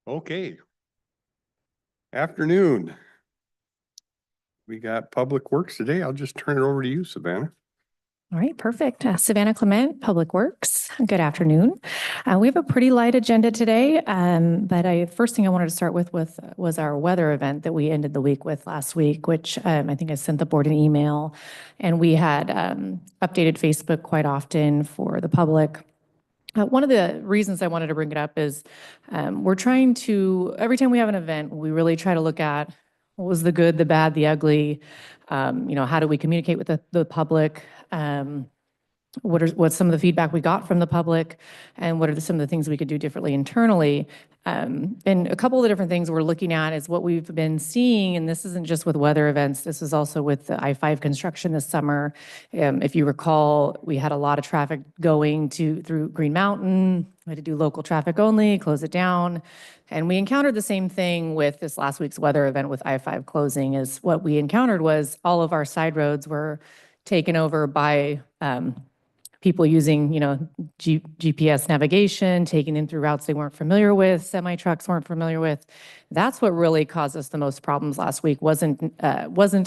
Okay. Afternoon. We got Public Works today. I'll just turn it over to you, Savannah. All right, perfect. Savannah Clement, Public Works. Good afternoon. We have a pretty light agenda today, but first thing I wanted to start with was our weather event that we ended the week with last week, which I think I sent the board an email, and we had updated Facebook quite often for the public. One of the reasons I wanted to bring it up is we're trying to, every time we have an event, we really try to look at what was the good, the bad, the ugly. How do we communicate with the public? What's some of the feedback we got from the public, and what are some of the things we could do differently internally? And a couple of the different things we're looking at is what we've been seeing, and this isn't just with weather events, this is also with the I-5 construction this summer. If you recall, we had a lot of traffic going through Green Mountain. We had to do local traffic only, close it down. And we encountered the same thing with this last week's weather event with I-5 closing. Is what we encountered was all of our side roads were taken over by people using, GPS navigation, taking them through routes they weren't familiar with, semi-trucks weren't familiar with. That's what really caused us the most problems last week. Wasn't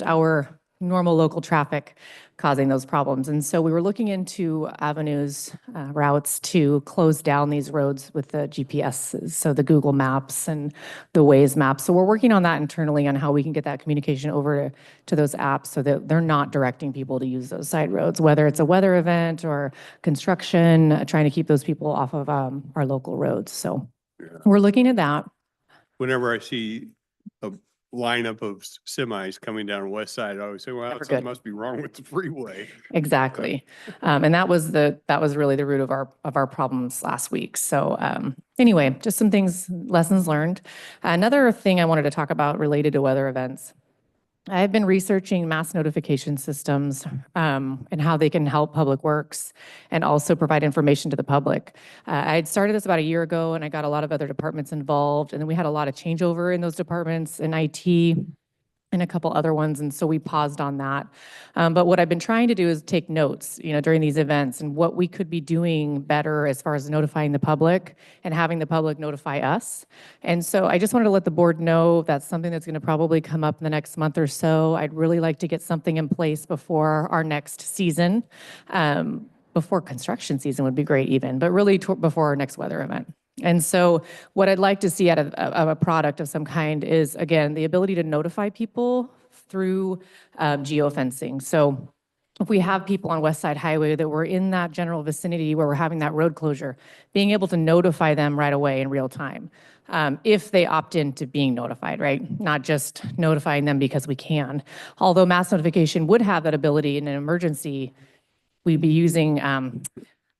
our normal local traffic causing those problems. And so we were looking into avenues, routes to close down these roads with the GPSs, so the Google Maps and the Waze maps. So we're working on that internally on how we can get that communication over to those apps so that they're not directing people to use those side roads, whether it's a weather event or construction, trying to keep those people off of our local roads. So we're looking at that. Whenever I see a lineup of semis coming down West Side, I always say, well, something must be wrong with the freeway. Exactly. And that was really the root of our problems last week. So anyway, just some things, lessons learned. Another thing I wanted to talk about related to weather events. I've been researching mass notification systems and how they can help Public Works and also provide information to the public. I had started this about a year ago, and I got a lot of other departments involved, and then we had a lot of changeover in those departments in IT and a couple other ones, and so we paused on that. But what I've been trying to do is take notes, during these events and what we could be doing better as far as notifying the public and having the public notify us. And so I just wanted to let the board know that's something that's going to probably come up in the next month or so. I'd really like to get something in place before our next season. Before construction season would be great even, but really before our next weather event. And so what I'd like to see out of a product of some kind is, again, the ability to notify people through geofencing. So if we have people on West Side Highway that were in that general vicinity where we're having that road closure, being able to notify them right away in real time, if they opt into being notified, right? Not just notifying them because we can. Although mass notification would have that ability in an emergency, we'd be using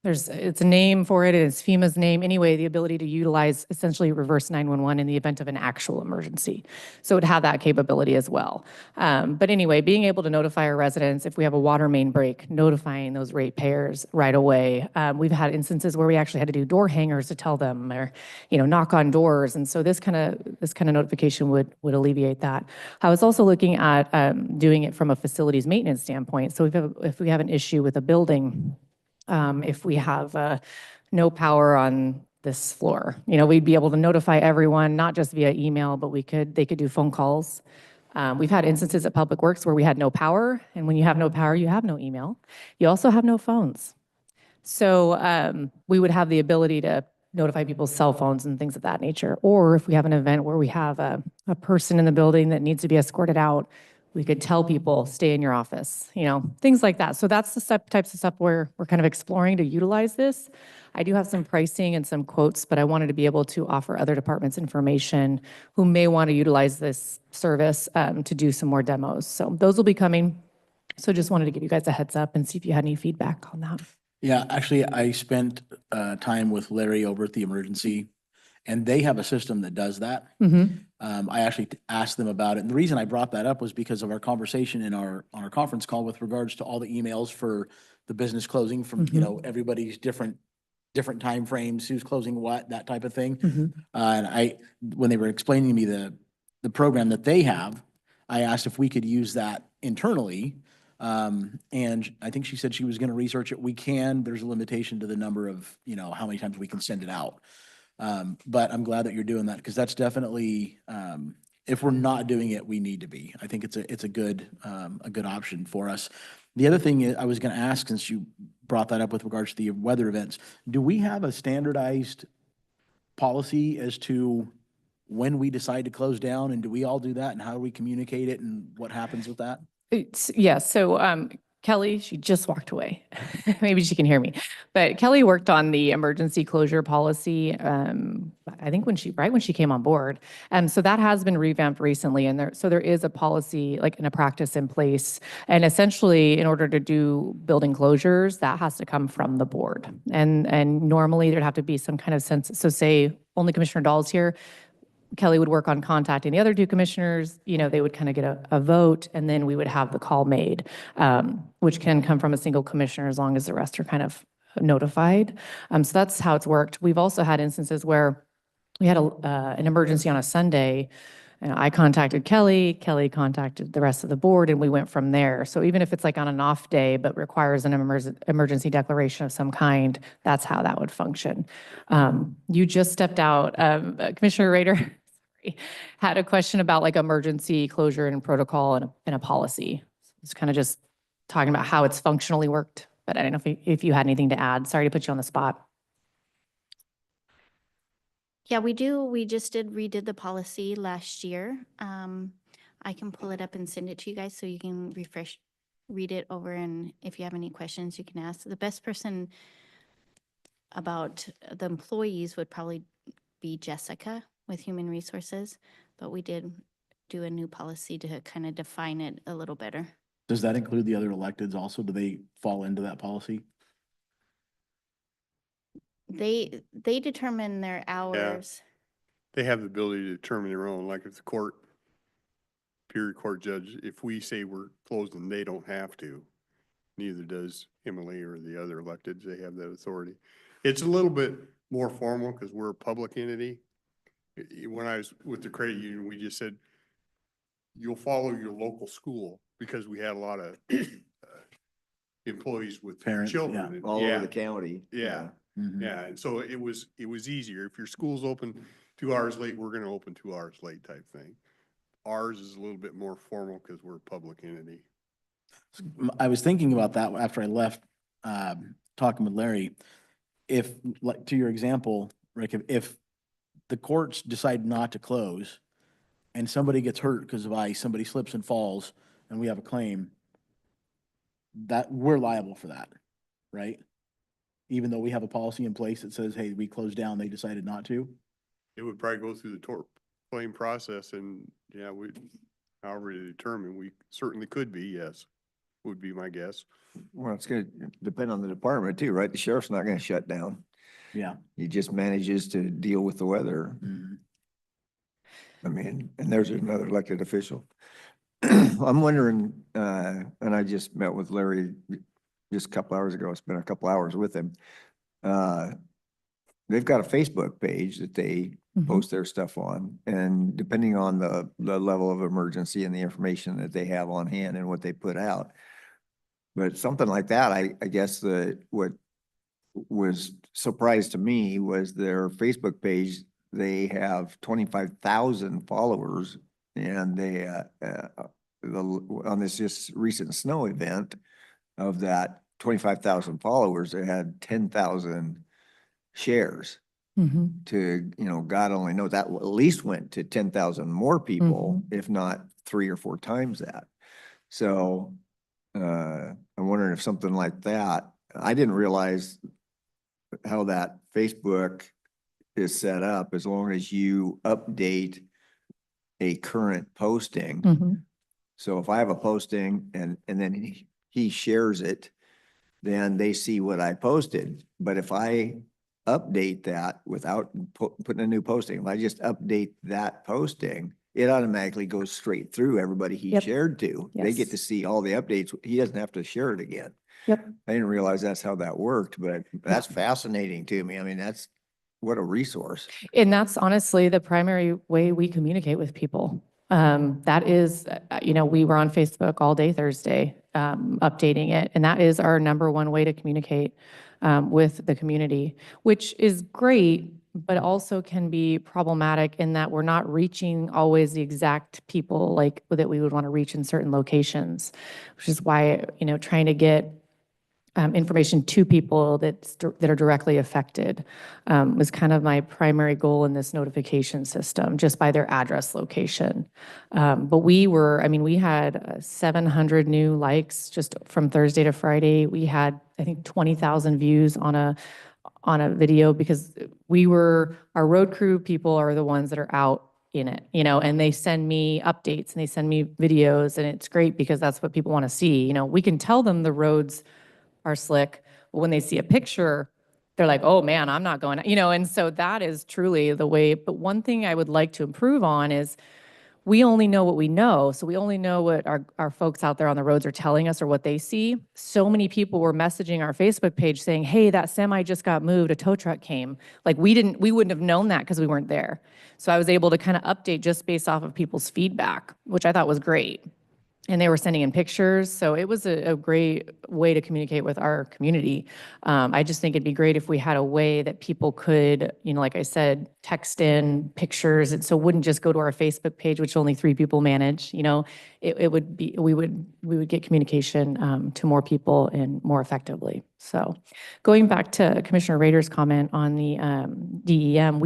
it's a name for it, and it's FEMA's name. Anyway, the ability to utilize essentially reverse 911 in the event of an actual emergency. So it would have that capability as well. But anyway, being able to notify our residents if we have a water main break, notifying those ratepayers right away. We've had instances where we actually had to do door hangers to tell them, or knock on doors. And so this kind of notification would alleviate that. I was also looking at doing it from a facilities maintenance standpoint. So if we have an issue with a building, if we have no power on this floor, we'd be able to notify everyone, not just via email, but they could do phone calls. We've had instances at Public Works where we had no power, and when you have no power, you have no email. You also have no phones. So we would have the ability to notify people's cell phones and things of that nature. Or if we have an event where we have a person in the building that needs to be escorted out, we could tell people, stay in your office, things like that. So that's the types of stuff we're kind of exploring to utilize this. I do have some pricing and some quotes, but I wanted to be able to offer other departments information who may want to utilize this service to do some more demos. So those will be coming. So just wanted to give you guys a heads up and see if you had any feedback on that. Yeah, actually, I spent time with Larry over at the emergency, and they have a system that does that. I actually asked them about it. And the reason I brought that up was because of our conversation on our conference call with regards to all the emails for the business closing from, everybody's different time frames, who's closing what, that type of thing. And when they were explaining to me the program that they have, I asked if we could use that internally. And I think she said she was going to research it. We can. There's a limitation to the number of, how many times we can send it out. But I'm glad that you're doing that because that's definitely, if we're not doing it, we need to be. I think it's a good option for us. The other thing I was going to ask, since you brought that up with regards to the weather events, do we have a standardized policy as to when we decide to close down, and do we all do that, and how do we communicate it, and what happens with that? Yeah, so Kelly, she just walked away. Maybe she can hear me. But Kelly worked on the emergency closure policy, I think right when she came on board. So that has been revamped recently. And there is a policy, like in a practice in place. And essentially, in order to do building closures, that has to come from the board. And normally there'd have to be some kind of sense. So say only Commissioner Dahl's here, Kelly would work on contacting the other two commissioners, they would kind of get a vote, and then we would have the call made, which can come from a single commissioner as long as the rest are kind of notified. So that's how it's worked. We've also had instances where we had an emergency on a Sunday, and I contacted Kelly, Kelly contacted the rest of the board, and we went from there. So even if it's like on an off day, but requires an emergency declaration of some kind, that's how that would function. You just stepped out, Commissioner Rader. Had a question about like emergency closure and protocol and a policy. It's kind of just talking about how it's functionally worked, but I don't know if you had anything to add. Sorry to put you on the spot. Yeah, we do. We just redid the policy last year. I can pull it up and send it to you guys so you can read it over, and if you have any questions, you can ask. The best person about the employees would probably be Jessica with Human Resources, but we did do a new policy to kind of define it a little better. Does that include the other electeds also? Do they fall into that policy? They determine their hours. They have the ability to determine their own, like if the Superior Court judge, if we say we're closing, they don't have to. Neither does Emily or the other electeds. They have that authority. It's a little bit more formal because we're a public entity. When I was with the credit union, we just said, you'll follow your local school, because we had a lot of employees with Parents, children. yeah. All over the county. Yeah. Mhm. Yeah, and so it was easier. If your school's open 2 hours late, we're gonna open 2 hours late type thing. Ours is a little bit more formal because we're a public entity. I was thinking about that after I left, talking with Larry. If, like, to your example, Rick, if the courts decide not to close and somebody gets hurt because of ice, somebody slips and falls, and we have a claim, that we're liable for that, right? Even though we have a policy in place that says, hey, we closed down, they decided not to. It would probably go through the tort claim process, and yeah, however to determine, we certainly could be, yes, would be my guess. Well, it's gonna depend on the department too, right? The sheriff's not gonna shut down. Yeah. He just manages to deal with the weather. Mhm. I mean, and there's another elected official. I'm wondering, and I just met with Larry just a couple hours ago. I spent a couple hours with him. They've got a Facebook page that they post their stuff on, and depending on the level of emergency and the information that they have on hand and what they put out. But something like that, I guess what was surprised to me was their Facebook page. They have 25,000 followers, and they on this just recent snow event, of that 25,000 followers, they had 10,000 shares. To, God only knows, that at least went to 10,000 more people, if not 3 or 4 times that. So I'm wondering if something like that, I didn't realize how that Facebook is set up, as long as you update a current posting. So if I have a posting and then he shares it, then they see what I posted. But if I update that without putting a new posting, if I just update that posting, it automatically goes straight through everybody he shared to. They get to see all the updates. He doesn't have to share it again. Yep. I didn't realize that's how that worked, but that's fascinating to me. I mean, what a resource. And that's honestly the primary way we communicate with people. That is, we were on Facebook all day Thursday, updating it. And that is our #1 way to communicate with the community, which is great but also can be problematic in that we're not reaching always the exact people like that we would want to reach in certain locations, which is why, trying to get information to people that are directly affected was kind of my primary goal in this notification system, just by their address location. But we had 700 new likes just from Thursday to Friday. We had, I think, 20,000 views on a video because our road crew people are the ones that are out in it, and they send me updates and they send me videos, and it's great because that's what people want to see. We can tell them the roads are slick, but when they see a picture, they're like, oh man, I'm not going, and so that is truly the way. But one thing I would like to improve on is we only know what we know. So we only know what our folks out there on the roads are telling us or what they see. So many people were messaging our Facebook page saying, hey, that semi just got moved, a tow truck came. Like we wouldn't have known that because we weren't there. So I was able to kind of update just based off of people's feedback, which I thought was great. And they were sending in pictures. So it was a great way to communicate with our community. I just think it'd be great if we had a way that people could, like I said, text in pictures. And so it wouldn't just go to our Facebook page, which only 3 people manage. It would be, we would get communication to more people and more effectively. So going back to Commissioner Rader's comment on the DEM,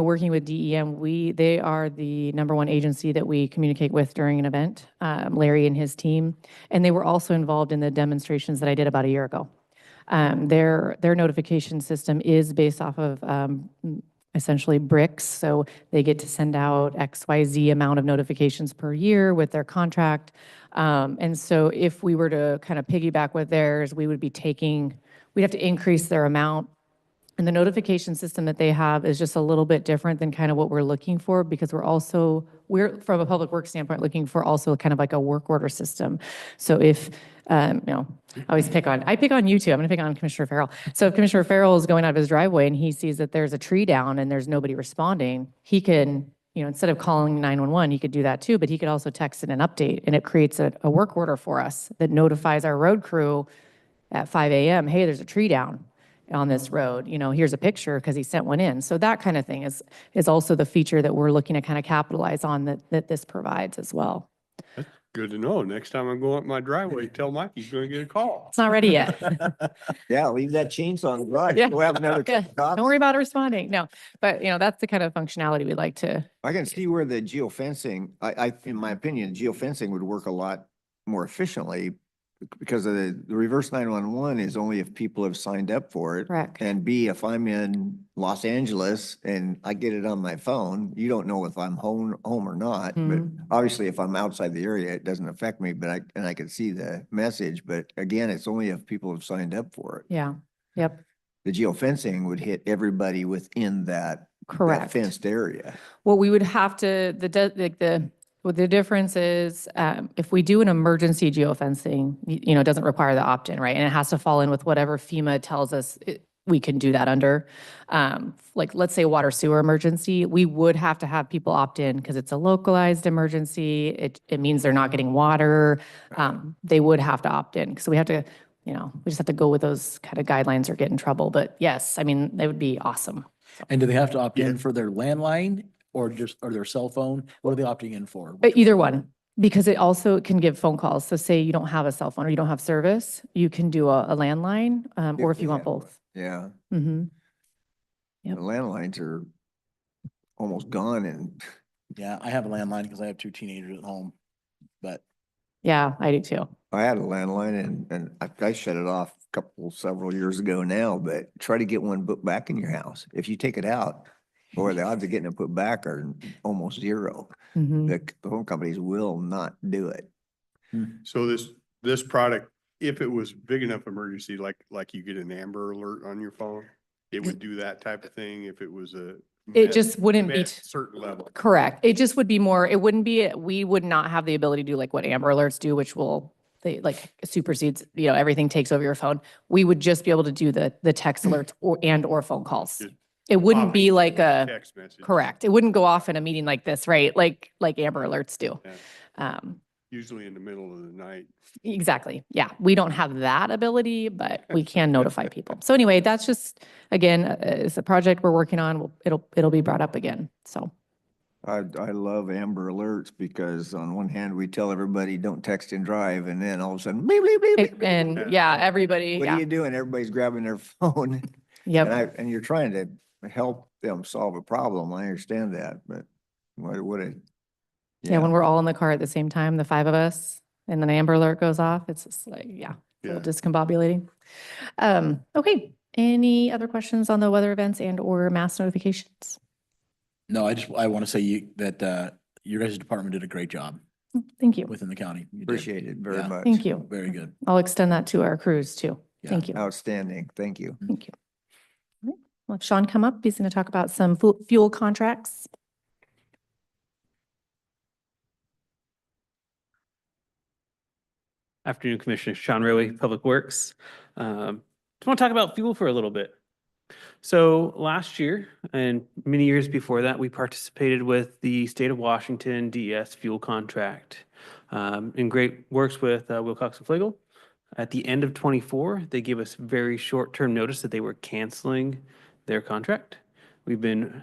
working with DEM, they are the #1 agency that we communicate with during an event, Larry and his team, and they were also involved in the demonstrations that I did about a year ago. Their notification system is based off of essentially bricks, so they get to send out XYZ amount of notifications per year with their contract. And so if we were to kind of piggyback with theirs, we'd have to increase their amount. And the notification system that they have is just a little bit different than kind of what we're looking for, because we're from a public works standpoint looking for also kind of like a work order system. So if, I pick on you too. I'm going to pick on Commissioner Farrell. So if Commissioner Farrell is going out of his driveway and he sees that there's a tree down and there's nobody responding, he can, instead of calling 911, he could do that too, but he could also text in an update, and it creates a work order for us that notifies our road crew at 5 a.m., hey, there's a tree down on this road, here's a picture because he sent one in. So that kind of thing is also the feature that we're looking to kind of capitalize on that this provides as well. That's good to know. Next time I'm going up my driveway, tell Mike he's going to get a call. It's not ready yet. Yeah, leave that chainsaw on the garage. Yeah. We'll have another. Yeah. Don't worry about responding. No, but that's the kind of functionality we'd like to. I can see where the geofencing, in my opinion, geofencing would work a lot more efficiently because of the reverse 911 is only if people have signed up for it. Correct. And B, if I'm in Los Angeles and I get it on my phone, you don't know if I'm home or not. But obviously if I'm outside the area, it doesn't affect me, but I can see the message. But again, it's only if people have signed up for it. Yeah. Yep. The geofencing would hit everybody within that Correct. fenced area. Well, we would have to, the difference is if we do an emergency geofencing, it doesn't require the opt-in, right? And it has to fall in with whatever FEMA tells us we can do that under. Like, let's say water sewer emergency, we would have to have people opt in because it's a localized emergency. It means they're not getting water. They would have to opt in. So we have to, we just have to go with those kind of guidelines or get in trouble. But yes, they would be awesome. And do they have to opt in for their landline or their cell phone? What are they opting in for? Either one, because it also can give phone calls. So say you don't have a cell phone or you don't have service, you can do a landline, or if you want both. Yeah. Mm-hmm. The landlines are almost gone and Yeah, I have a landline because I have 2 teenagers at home, but. Yeah, I do too. I had a landline and I shut it off several years ago now, but try to get one put back in your house. If you take it out, boy, the odds of getting it put back are almost zero. Mm-hmm. The home companies will not do it. So this product, if it was big enough emergency, like you get an Amber Alert on your phone, it would do that type of thing if it was It just wouldn't be certain level. correct. It just would be more, it wouldn't be, we would not have the ability to do like what Amber Alerts do, which supersedes, everything takes over your phone. We would just be able to do the text alerts or phone calls. Just It wouldn't be like a, text message. correct. It wouldn't go off in a meeting like this, right? Like Amber Alerts do. Yeah. Usually in the middle of the night. Exactly. Yeah. We don't have that ability, but we can notify people. So anyway, that's just, again, it's a project we're working on. It'll be brought up again. So, I love Amber Alerts because on one hand, we tell everybody don't text and drive, and then all of a sudden, beep, beep, beep, beep, beep. and yeah, everybody, What are yeah. you doing? Everybody's grabbing their phone. Yep. And you're trying to help them solve a problem. I understand that, but what a. Yeah. When we're all in the car at the same time, the 5 of us, and then Amber Alert goes off, it's just like, yeah, it's a little discombobulating. Okay. Any other questions on the weather events and or mass notifications? No, I want to say that your guys' department did a great job Thank you. within the county. You did. Appreciate it very Yeah. much. Thank you. Very good. I'll extend that to our crews too. Yeah. Thank you. Outstanding. Thank you. Thank you. All right. Well, if Sean come up, he's going to talk about some fuel contracts. Afternoon, Commissioner Sean Rowe, Public Works. Just want to talk about fuel for a little bit. So last year and many years before that, we participated with the State of Washington DES fuel contract. In great works with Wilcox and Flegel. At the end of 24, they gave us very short-term notice that they were canceling their contract. We've been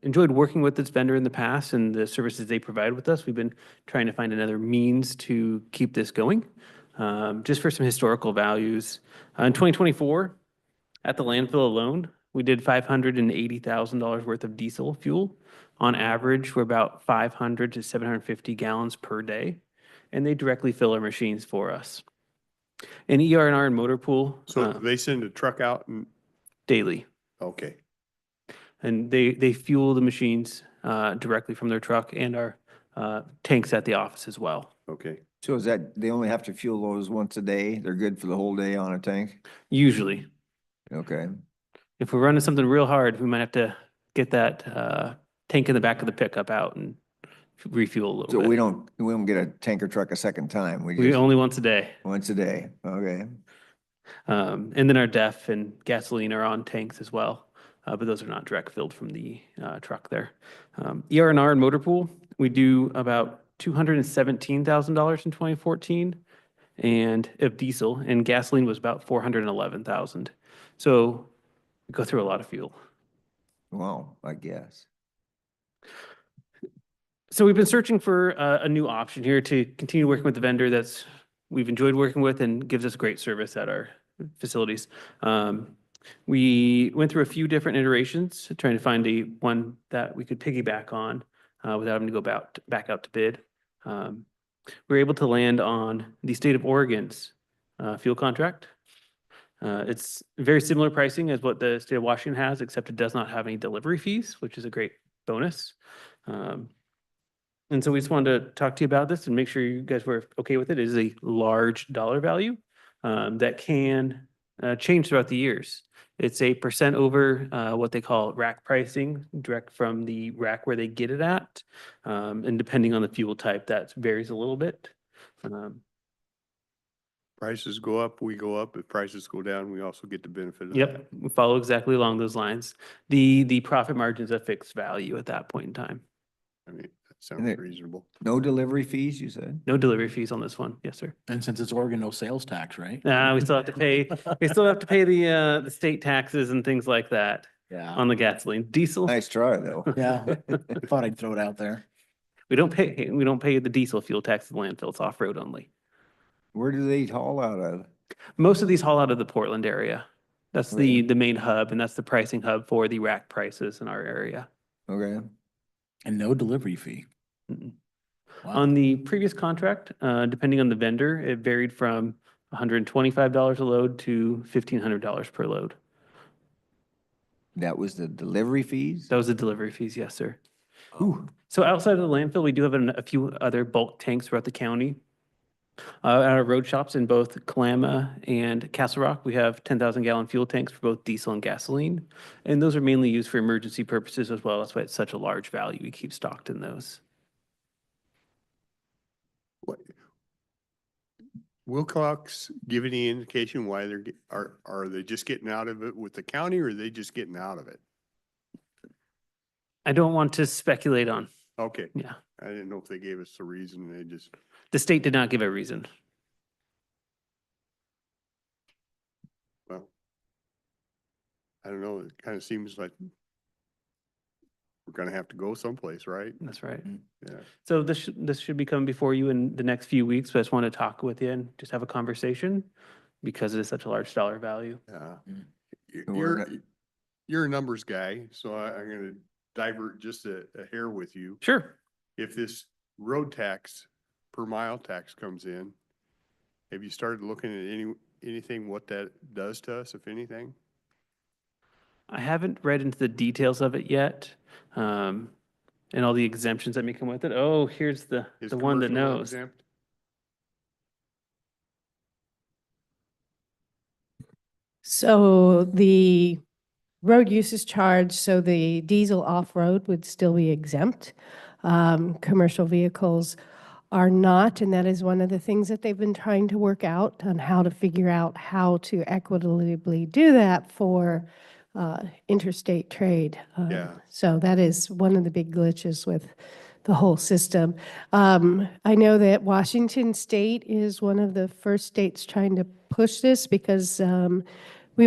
enjoyed working with this vendor in the past and the services they provide with us. We've been trying to find another means to keep this going. Just for some historical values, in 2024, at the landfill alone, we did $580,000 worth of diesel fuel. On average, we're about 500 to 750 gallons per day, and they directly fill our machines for us. In ER&R and motor pool, So they send a truck out and, daily. okay, And they fuel the machines directly from their truck and our tanks at the office as well. okay. So is that, they only have to fuel those once a day? They're good for the whole day on a tank? Usually, Okay. if we're running something real hard, we might have to get that tank in the back of the pickup out and refuel a little So bit. we don't get a tanker truck a second time. We We just, only once a day. once a day. Okay. And then our DEF and gasoline are on tanks as well, but those are not direct filled from the truck there. ER&R and motor pool, we do about $217,000 in 2014, and of diesel, and gasoline was about 411,000. So we go through a lot of fuel. Well, I guess. So we've been searching for a new option here to continue working with the vendor that's we've enjoyed working with and gives us great service at our facilities. We went through a few different iterations trying to find one that we could piggyback on without having to go back out to bid. We were able to land on the state of Oregon's fuel contract. It's very similar pricing as what the state of Washington has, except it does not have any delivery fees, which is a great bonus. And so we just wanted to talk to you about this and make sure you guys were okay with it. It is a large dollar value that can change throughout the years. It's a % over what they call rack pricing, direct from the rack where they get it at. And depending on the fuel type, that varies a little bit. Prices go up, we go up. If prices go down, we also get the benefit of that. Yep, we follow exactly along those lines. The profit margin is a fixed value at that point in time. I mean, that And sounds it- reasonable. No delivery fees, you said? No delivery fees on this one. Yes, sir. And since it's Oregon, no sales tax, right? We still have to pay, the state taxes and things like that Yeah. on the gasoline. Diesel, Nice try, though. Yeah. Thought I'd throw it out there. we don't pay the diesel fuel tax at the landfill. It's off-road only. Where do they haul out of? Most of these haul out of the Portland area. That's Really? the main hub, and that's the pricing hub for the rack prices in our area. Okay. And no delivery fee. Mm-mm. Wow. On the previous contract, depending on the vendor, it varied from $125 a load to $1,500 per load. That was the delivery fees? That was the delivery fees, yes, sir. Ooh. So outside of the landfill, we do have a few other bulk tanks throughout the county. At our road shops in both Kalama and Castle Rock, we have 10,000 gallon fuel tanks for both diesel and gasoline. And those are mainly used for emergency purposes as well. That's why it's such a large value. We keep stocked in those. What- Wilcox give any indication why are they just getting out of it with the county or are they just getting out of it? I don't want to speculate on Okay, Yeah. I didn't know if they gave us a reason, they just, The state did not give a reason. well, I don't know, it kind of seems like we're gonna have to go someplace, right? That's right. Yeah, So this should be coming before you in the next few weeks, but I just want to talk with you and just have a conversation because it is such a large dollar value. yeah. Mm. We're You're, not- you're a numbers guy, so I'm gonna divert just a hair with you. Sure. If this road tax, per mile tax comes in, have you started looking at anything what that does to us, if anything? I haven't read into the details of it yet, and all the exemptions that may come with it. Oh, here's the Is one that commercial knows. exempt? So the road usage charge, so the diesel off-road would still be exempt. Commercial vehicles are not, and that is one of the things that they've been trying to work out on how to figure out how to equitably do that for interstate trade. Yeah. So that is one of the big glitches with the whole system. I know that Washington State is one of the first states trying to push this because we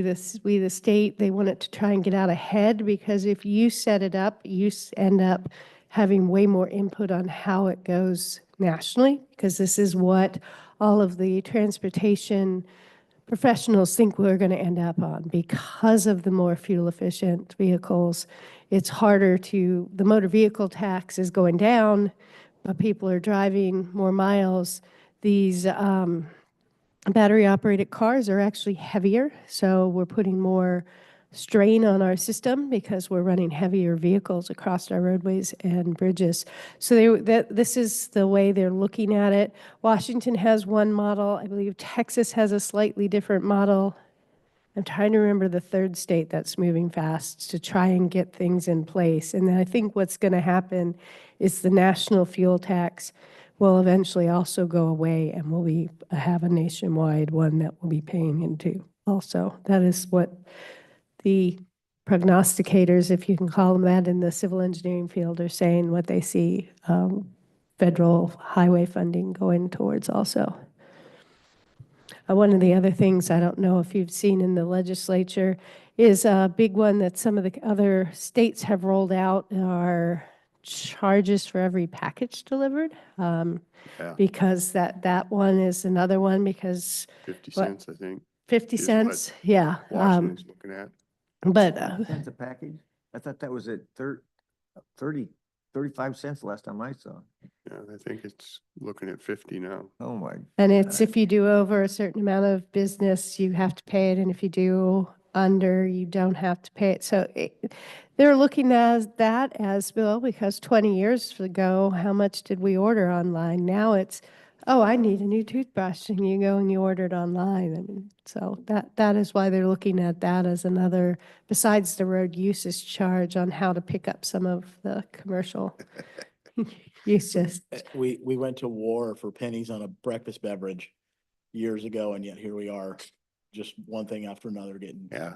the state, they want it to try and get out ahead because if you set it up, you end up having way more input on how it goes nationally because this is what all of the transportation professionals think we're going to end up on because of the more fuel efficient vehicles. It's harder to, the motor vehicle tax is going down, but people are driving more miles. These battery operated cars are actually heavier, so we're putting more strain on our system because we're running heavier vehicles across our roadways and bridges. So this is the way they're looking at it. Washington has one model. I believe Texas has a slightly different model. I'm trying to remember the third state that's moving fast to try and get things in place. And then I think what's going to happen is the national fuel tax will eventually also go away and we'll have a nationwide one that we'll be paying into also. That is what the prognosticators, if you can call them that, in the civil engineering field are saying what they see federal highway funding going towards also. One of the other things, I don't know if you've seen in the legislature, is a big one that some of the other states have rolled out are charges for every package delivered. Yeah, Because that one is another one because 50 What? cents, I think, 50 Is what cents, yeah. Washington's looking at. But Cents a package? I thought that was at 35 cents last time I saw. Yeah, I think it's looking at 50 now. Oh, my. And it's if you do over a certain amount of business, you have to pay it, and if you do under, you don't have to pay it. So they're looking at that as, Bill, because 20 years ago, how much did we order online? Now it's, oh, I need a new toothbrush, and you go and you order it online. I mean, so that is why they're looking at that as another, besides the road usage charge, on how to pick up some of the commercial usage. We went to war for pennies on a breakfast beverage years ago, and yet here we are, just one thing after another getting. Yeah,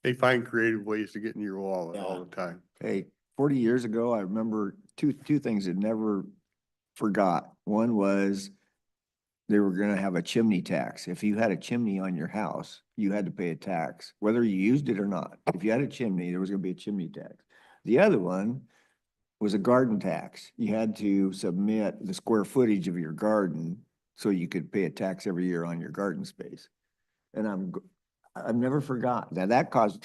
they find creative ways to get in your wallet all Yeah. the time. Hey, 40 years ago, I remember two things that never forgot. One was they were gonna have a chimney tax. If you had a chimney on your house, you had to pay a tax, whether you used it or not. If you had a chimney, there was gonna be a chimney tax. The other one was a garden tax. You had to submit the square footage of your garden so you could pay a tax every year on your garden space. And I've never forgot that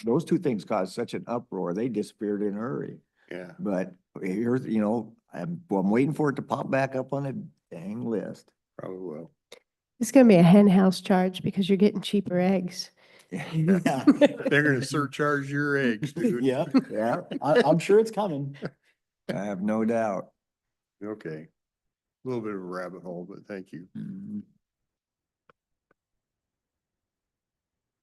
those two things caused such an uproar. They disappeared in a hurry. Yeah, But here's, I'm waiting for it to pop back up on a dang list. probably will. It's going to be a hen house charge because you're getting cheaper eggs. Yeah, They're gonna surcharge your eggs, dude. yeah, Yeah, I'm sure it's coming. I have no doubt. Okay. A little bit of a rabbit hole, but thank you. Mhm.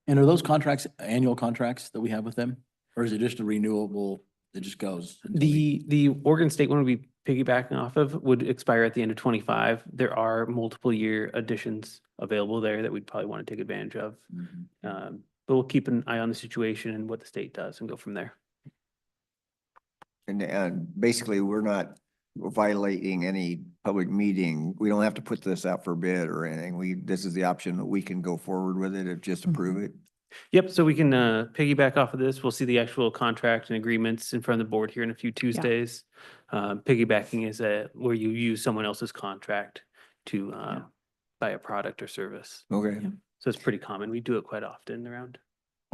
And are those contracts annual contracts that we have with them? Or is it just a renewable that just goes? until The Oregon State one we'll be piggybacking off of would expire at the end of 25. There are multiple year additions available there that we'd probably want to take advantage of. Mhm. But we'll keep an eye on the situation and what the state does and go from there. And basically, we're not violating any public meeting. We don't have to put this out for bid or anything. This is the option that we can go forward with it, if just approve it. Yep, so we can piggyback off of this. We'll see the actual contract and agreements in front of the board here in a few Tuesdays. Piggybacking is where you use someone else's contract to buy a product or service. Okay. So it's pretty common. We do it quite often around.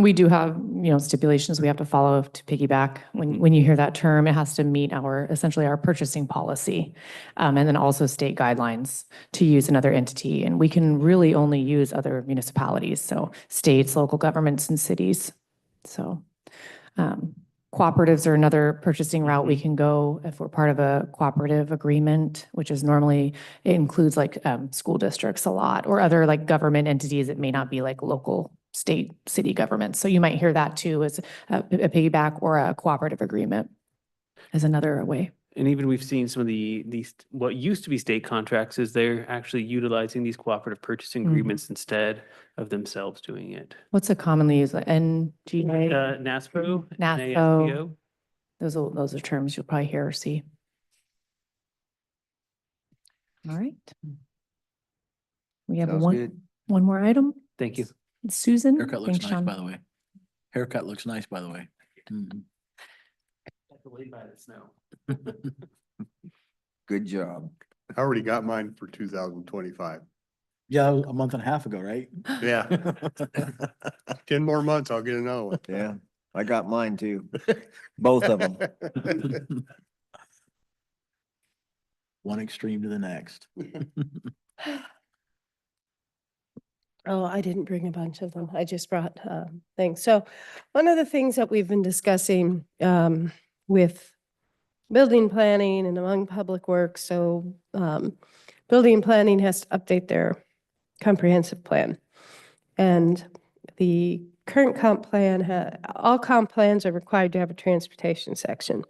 We do have, stipulations we have to follow to piggyback. When you hear that term, it has to meet essentially our purchasing policy. And then also state guidelines to use another entity. And we can really only use other municipalities, so states, local governments, and cities. So cooperatives are another purchasing route we can go if we're part of a cooperative agreement, which is normally, it includes like school districts a lot, or other like government entities that may not be like local state, city governments. So you might hear that too as a piggyback or a cooperative agreement as another way. And even we've seen some of these what used to be state contracts is they're actually utilizing these cooperative purchasing agreements instead of themselves doing it. What's a commonly used, NGA? NASPO, NASPO. NASPO. Those are terms you'll probably hear or see. All right. We have Sounds good. one more item. Thank you. Susan? Haircut looks Thanks, nice, Sean. by the way. Haircut looks nice, by the way. Mhm. Delayed by the snow. Good job. I already got mine for 2025. Yeah, a month and a half ago, right? Yeah, 10 more months, I'll get another one. Yeah, I got mine too. Both of them. One extreme to the next. Oh, I didn't bring a bunch of them. I just brought things. So one of the things that we've been discussing with building planning and among public works, so building and planning has to update their comprehensive plan. And the current comp plan, all comp plans are required to have a transportation section.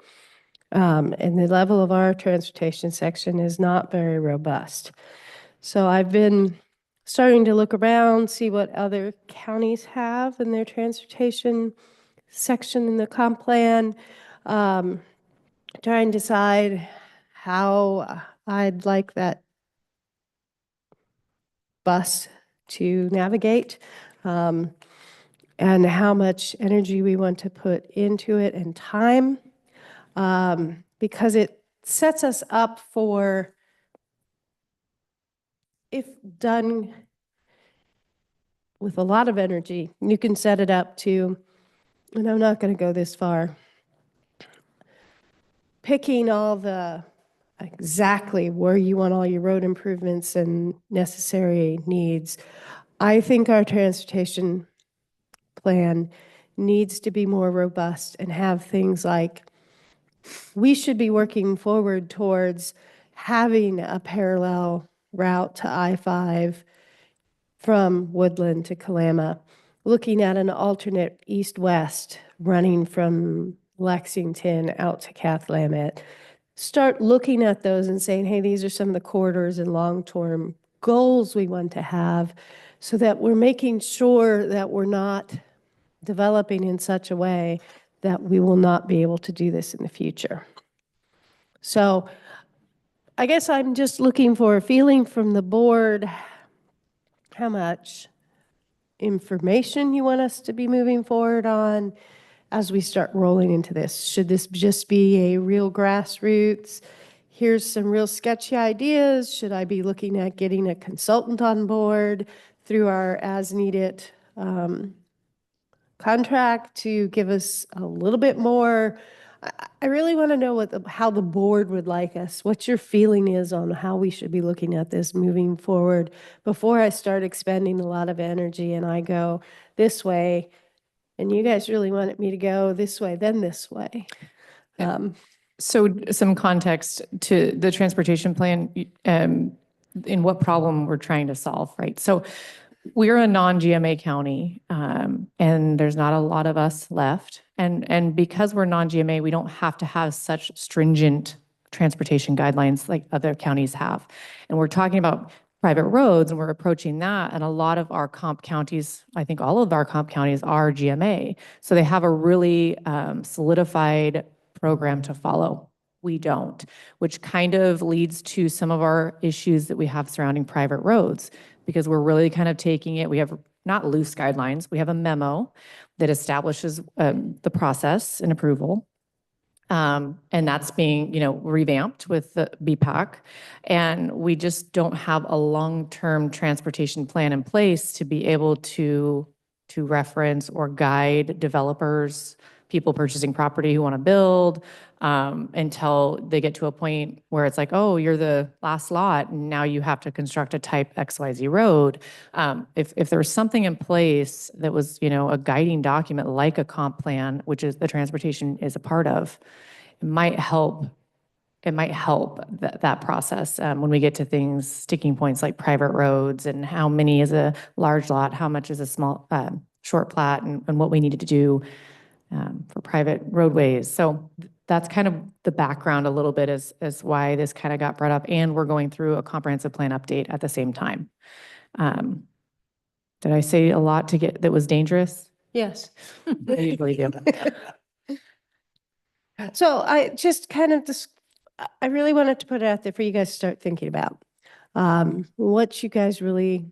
And the level of our transportation section is not very robust. So I've been starting to look around, see what other counties have in their transportation section in the comp plan, try and decide how I'd like that bus to navigate, and how much energy we want to put into it and time, because it sets us up for, if done with a lot of energy, you can set it up to, and I'm not going to go this far, picking all the exactly where you want all your road improvements and necessary needs. I think our transportation plan needs to be more robust and have things like, we should be working forward towards having a parallel route to I-5 from Woodland to Kalama, looking at an alternate east-west running from Lexington out to Cathlamet. Start looking at those and saying, hey, these are some of the corridors and long-term goals we want to have, so that we're making sure that we're not developing in such a way that we will not be able to do this in the future. So I guess I'm just looking for a feeling from the board, how much information you want us to be moving forward on as we start rolling into this. Should this just be a real grassroots, here's some real sketchy ideas? Should I be looking at getting a consultant on board through our as-needed contract to give us a little bit more? I really want to know how the board would like us, what your feeling is on how we should be looking at this moving forward before I start expending a lot of energy and I go this way, and you guys really wanted me to go this way, then this way. So some context to the transportation plan, in what problem we're trying to solve, right? So we're a non-GMA county, and there's not a lot of us left. And because we're non-GMA, we don't have to have such stringent transportation guidelines like other counties have. And we're talking about private roads, and we're approaching that. And a lot of our comp counties, I think all of our comp counties are GMA. So they have a really solidified program to follow. We don't, which kind of leads to some of our issues that we have surrounding private roads, because we're really kind of taking it, we have not loose guidelines, we have a memo that establishes the process and approval. And that's being, revamped with the BPAC. And we just don't have a long-term transportation plan in place to be able to reference or guide developers, people purchasing property who want to build, until they get to a point where it's like, oh, you're the last lot, and now you have to construct a type XYZ road. If there was something in place that was, a guiding document like a comp plan, which is the transportation is a part of, it might help that process when we get to things, sticking points like private roads and how many is a large lot, how much is a small, short plat, and what we needed to do for private roadways. So that's kind of the background a little bit as why this kind of got brought up. And we're going through a comprehensive plan update at the same time. Did I say a lot that was dangerous? Yes. I usually do. So I just kind of I really wanted to put it out there for you guys to start thinking about what you guys really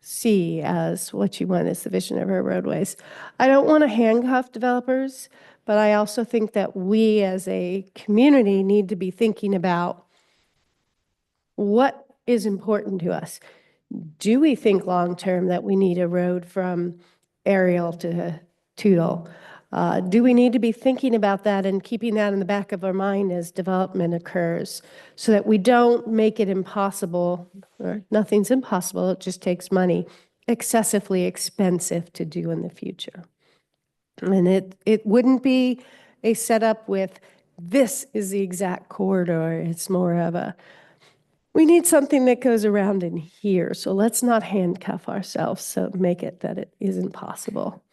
see as what you want as the vision of our roadways. I don't want to handcuff developers, but I also think that we as a community need to be thinking about what is important to us. Do we think long-term that we need a road from Ariel to Tootle? Do we need to be thinking about that and keeping that in the back of our mind as development occurs so that we don't make it impossible, or nothing's impossible, it just takes money, excessively expensive to do in the future? And it wouldn't be a setup with, this is the exact corridor. It's more of a, we need something that goes around in here. So let's not handcuff ourselves, so make it that it isn't possible.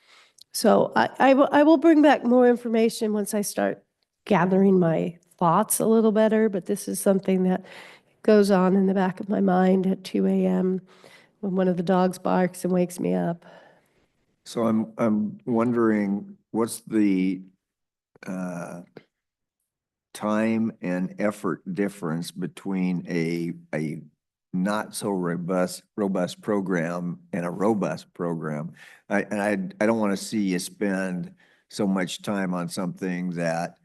So I will bring back more information once I start gathering my thoughts a little better, but this is something that goes on in the back of my mind at 2 a.m. when one of the dogs barks and wakes me up. So I'm wondering, what's the time and effort difference between a not so robust program and a robust program? I don't want to see you spend so much time on something that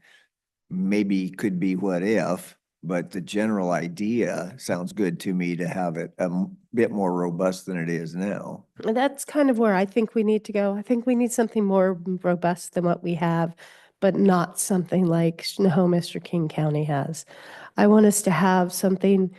maybe could be what if, but the general idea sounds good to me to have it a bit more robust than it is now. And that's kind of where I think we need to go. I think we need something more robust than what we have, but not something like Snohomish or King County has. I want us to have something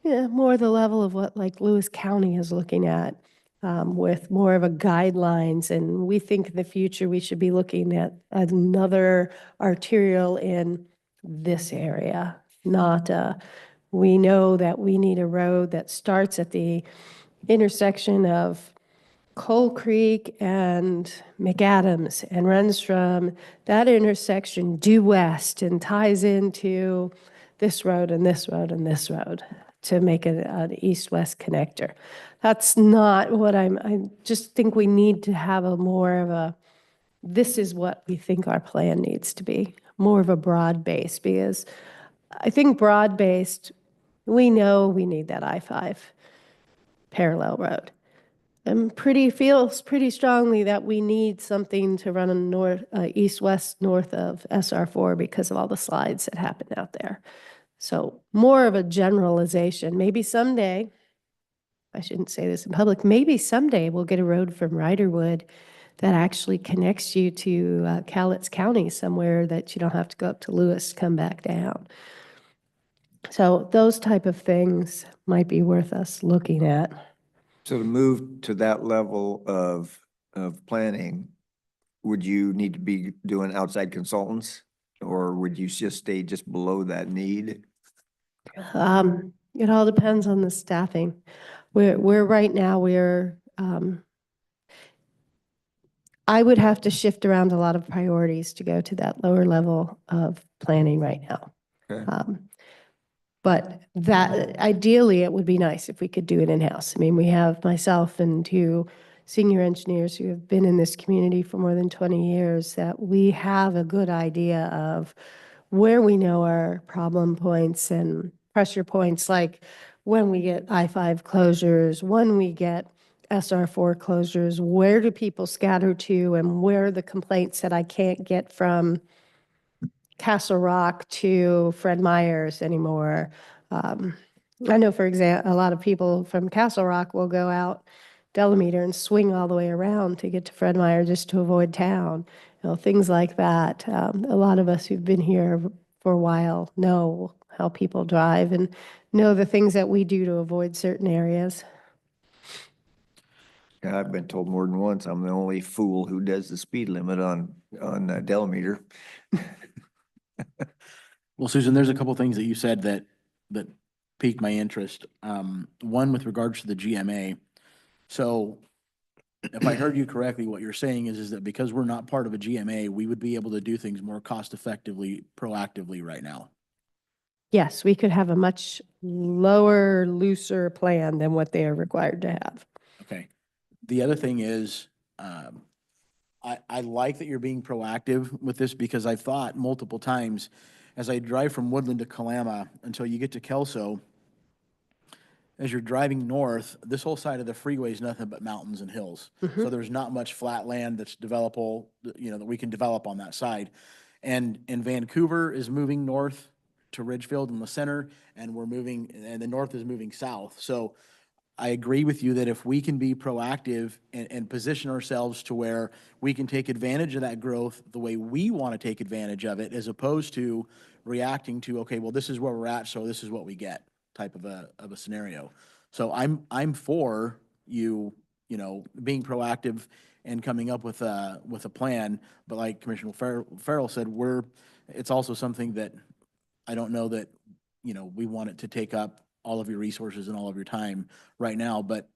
more the level of what like Lewis County is looking at, with more of a guidelines. And we think in the future we should be looking at another arterial in this area, not we know that we need a road that starts at the intersection of Coal Creek and McAdams and runs from that intersection due west and ties into this road and this road and this road to make it an east-west connector. That's not what I just think we need to have a more of a, this is what we think our plan needs to be, more of a broad base, because I think broad-based, we know we need that I-5 parallel road. And feels pretty strongly that we need something to run on north, east-west north of SR4 because of all the slides that happen out there. So more of a generalization. Maybe someday, I shouldn't say this in public, maybe someday we'll get a road from Riderwood that actually connects you to Cowlitz County somewhere that you don't have to go up to Lewis to come back down. So those type of things might be worth us looking at. So to move to that level of planning, would you need to be doing outside consultants, or would you just stay just below that need? It all depends on the staffing. We're right now, I would have to shift around a lot of priorities to go to that lower level of planning right now. Okay. But that ideally, it would be nice if we could do it in-house. I mean, we have myself and two senior engineers who have been in this community for more than 20 years, that we have a good idea of where we know our problem points and pressure points, like when we get I-5 closures, when we get SR4 closures, where do people scatter to, and where are the complaints that I can't get from Castle Rock to Fred Meyer's anymore. I know, for example, a lot of people from Castle Rock will go out Delameter and swing all the way around to get to Fred Meyer just to avoid town. Things like that. A lot of us who've been here for a while know how people drive and know the things that we do to avoid certain areas. Yeah, I've been told more than once, I'm the only fool who does the speed limit on Delameter. Well, Susan, there's a couple things that you said that piqued my interest. One with regards to the GMA. So if I heard you correctly, what you're saying is that because we're not part of a GMA, we would be able to do things more cost effectively, proactively right now. Yes, we could have a much lower, looser plan than what they are required to have. Okay. The other thing is, I like that you're being proactive with this, because I've thought multiple times as I drive from Woodland to Kalama until you get to Kelso, as you're driving north, this whole side of the freeway is nothing but mountains and hills. So there's not much flat land that's developable, that we can develop on that side. And Vancouver is moving north to Ridgefield in the center, and and the north is moving south. So I agree with you that if we can be proactive and position ourselves to where we can take advantage of that growth the way we want to take advantage of it, as opposed to reacting to, okay, well, this is where we're at, so this is what we get, type of a scenario. So I'm for you, being proactive and coming up with a plan. But like Commissioner Farrell said, it's also something that I don't know that, we want it to take up all of your resources and all of your time right now, but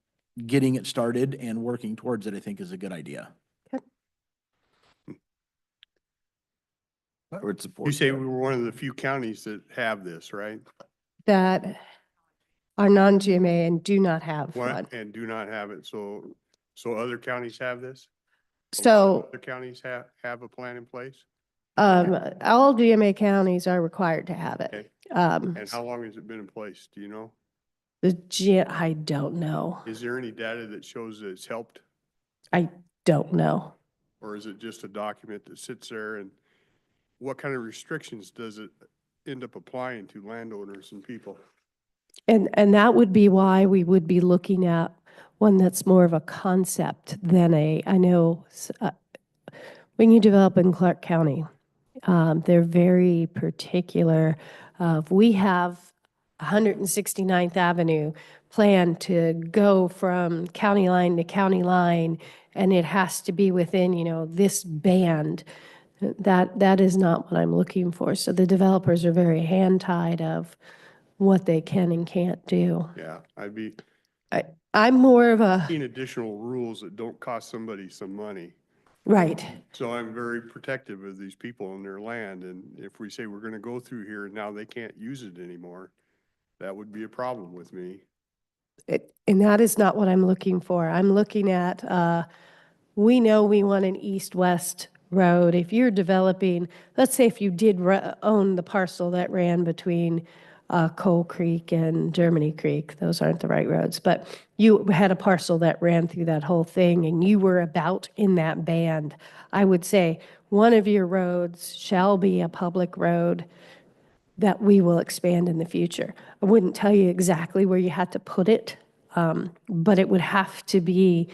getting it started and working towards it, I think, is a good idea. I would support. You say that. we were one of the few counties that have this, right? That are non-GMA and do not have one. What, and do not have it. So other counties have this? A lot of So other counties have a plan in place? all GMA counties are required to have it. Okay. Um, And how long has it been in place? Do you know? I don't know. Is there any data that shows that it's helped? I don't know. Or is it just a document that sits there, and what kind of restrictions does it end up applying to landowners and people? And that would be why we would be looking at one that's more of a concept than I know, when you develop in Clark County, they're very particular. We have 169th Avenue planned to go from county line to county line, and it has to be within, this band. That is not what I'm looking for. So the developers are very hand-tied of what they can and can't do. Yeah, I'd be I'm more of a, seeing additional rules that don't cost somebody some money. right. So I'm very protective of these people and their land, and if we say we're gonna go through here and now they can't use it anymore, that would be a problem with me. And that is not what I'm looking for. I'm looking at, we know we want an east-west road. If you're developing, let's say if you did own the parcel that ran between Coal Creek and Germany Creek, those aren't the right roads, but you had a parcel that ran through that whole thing and you were about in that band, I would say one of your roads shall be a public road that we will expand in the future. I wouldn't tell you exactly where you had to put it, but it would have to be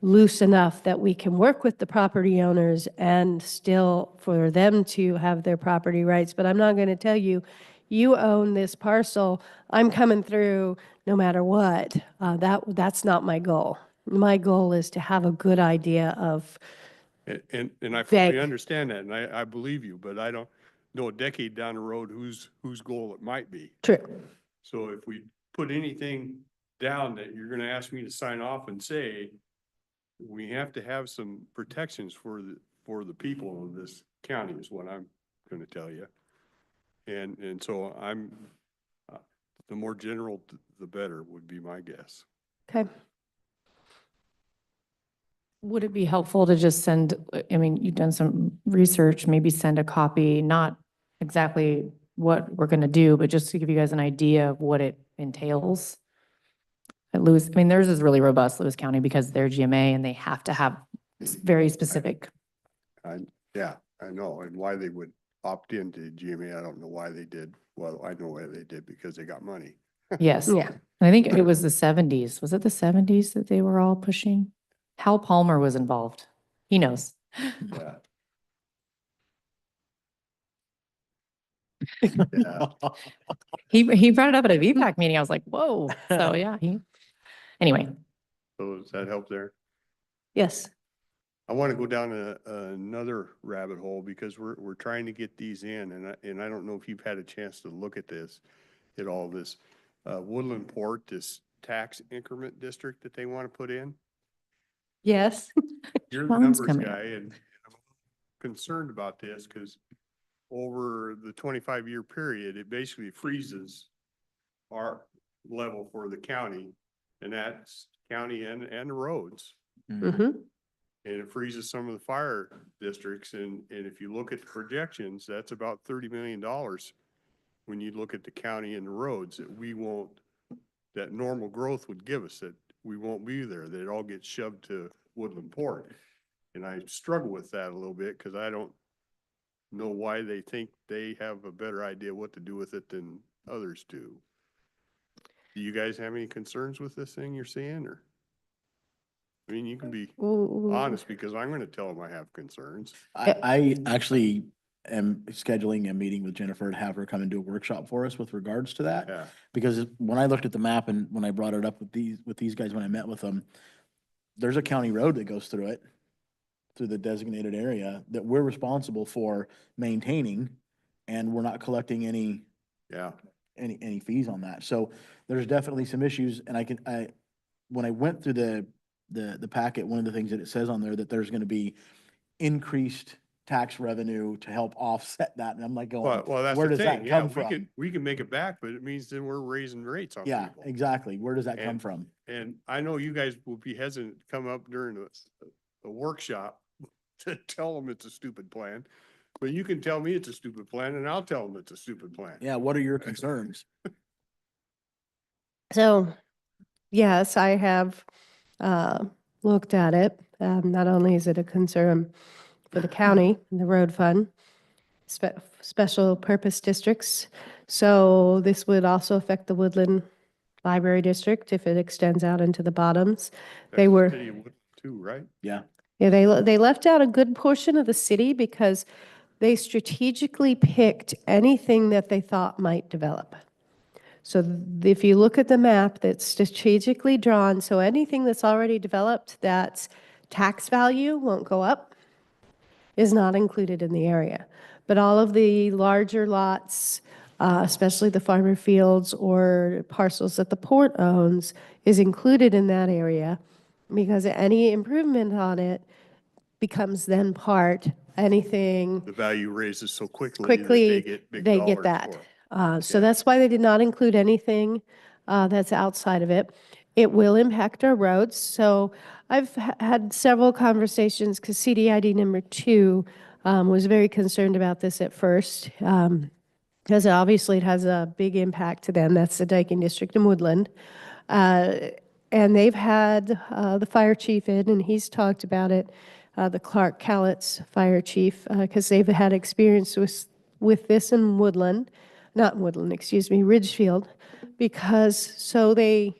loose enough that we can work with the property owners and still for them to have their property rights. But I'm not going to tell you, you own this parcel, I'm coming through no matter what. That's not my goal. My goal is to have a good idea of, And I fully Vague. understand that, and I believe you, but I don't know a decade down the road whose goal it might be. true. So if we put anything down that you're gonna ask me to sign off and say, we have to have some protections for the people of this county is what I'm gonna tell you. And so the more general, the better would be my guess. Okay. Would it be helpful to just send, I mean, you've done some research, maybe send a copy, not exactly what we're going to do, but just to give you guys an idea of what it entails? At Lewis, I mean, theirs is really robust, Lewis County, because they're GMA and they have to have very specific. Yeah, I know, and why they would opt into GMA, I don't know why they did. Well, I know why they did, because they got money. Yes. Yeah. And I think it was the 70s. Was it the 70s that they were all pushing? Hal Palmer was involved. He knows. Yeah. Yeah. He brought it up at a VPAC meeting. I was like, whoa. So yeah, anyway. So does that help there? Yes. I want to go down another rabbit hole because we're trying to get these in, and I don't know if you've had a chance to look at this, at all this. Woodland Port, this tax increment district that they want to put in. Yes. You're the Phone's numbers coming guy, and I'm concerned about this because over the 25-year period, it basically freezes our level for the county, and that's county and the roads. Mm-hmm. And it freezes some of the fire districts. And if you look at the projections, that's about $30 million when you look at the county and the roads that we won't, that normal growth would give us, that we won't be there, that it all gets shoved to Woodland Port. And I struggle with that a little bit because I don't know why they think they have a better idea what to do with it than others do. Do you guys have any concerns with this thing you're seeing, or? I mean, you can be honest, because I'm gonna tell them I have concerns. I actually am scheduling a meeting with Jennifer to have her come and do a workshop for us with regards to that. Yeah, Because when I looked at the map and when I brought it up with these guys, when I met with them, there's a county road that goes through it, through the designated area that we're responsible for maintaining, and we're not collecting any yeah. fees on that. So there's definitely some issues, and when I went through the packet, one of the things that it says on there that there's gonna be increased tax revenue to help offset that, and I'm like going, Well, that's where the does that thing. Yeah, come from? we can make it back, but it means then we're raising rates on Yeah, people. exactly. Where does that come And- from? And I know you guys will be hesitant to come up during a workshop to tell them it's a stupid plan, but you can tell me it's a stupid plan and I'll tell them it's a stupid plan. Yeah, what are your concerns? So, yes, I have looked at it. Not only is it a concern for the county and the road fund, special purpose districts. So this would also affect the Woodland Library District if it extends out into the bottoms. That's They the were, city of Woodland too, right? Yeah. yeah, they left out a good portion of the city because they strategically picked anything that they thought might develop. So if you look at the map that's strategically drawn, so anything that's already developed, that's tax value won't go up, is not included in the area. But all of the larger lots, especially the farmer fields or parcels that the port owns, is included in that area because any improvement on it becomes then part, anything The value raises so quickly that quickly, they get big they dollars get that. for it. So Yeah. that's why they did not include anything that's outside of it. It will impact our roads. So I've had several conversations because CDID number 2 was very concerned about this at first because obviously it has a big impact to them. That's the Dyking District in Woodland. And they've had the fire chief in, and he's talked about it, the Cowlitz fire chief, because they've had experience with this in Woodland, not Woodland, excuse me, Ridgefield, because so they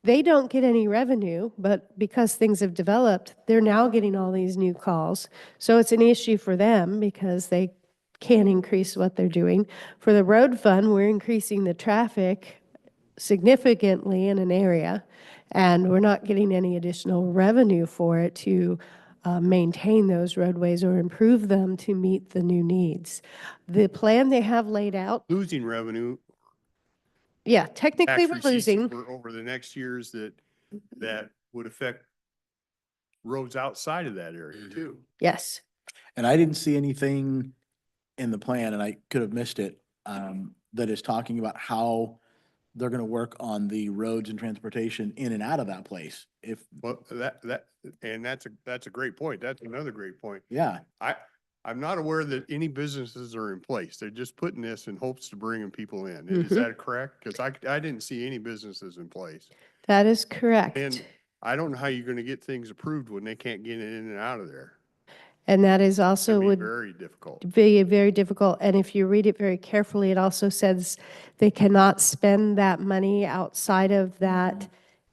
don't get any revenue, but because things have developed, they're now getting all these new calls. So it's an issue for them because they can't increase what they're doing. For the road fund, we're increasing the traffic significantly in an area, and we're not getting any additional revenue for it to maintain those roadways or improve them to meet the new needs. The plan they have laid out, Losing revenue, yeah, technically tax we're receipts losing. over the next years that would affect roads outside of that area too. Yes. And I didn't see anything in the plan, and I could have missed it, that is talking about how they're gonna work on the roads and transportation in and out of that place. If, Well, and that's a great point. That's another great point. yeah, I'm not aware that any businesses are in place. They're just putting this in hopes to bring people in. Is Mhm. that correct? Because I didn't see any businesses in place. That is correct. And I don't know how you're gonna get things approved when they can't get in and out of there. And that is It'd also be would very difficult. be very difficult. And if you read it very carefully, it also says they cannot spend that money outside of that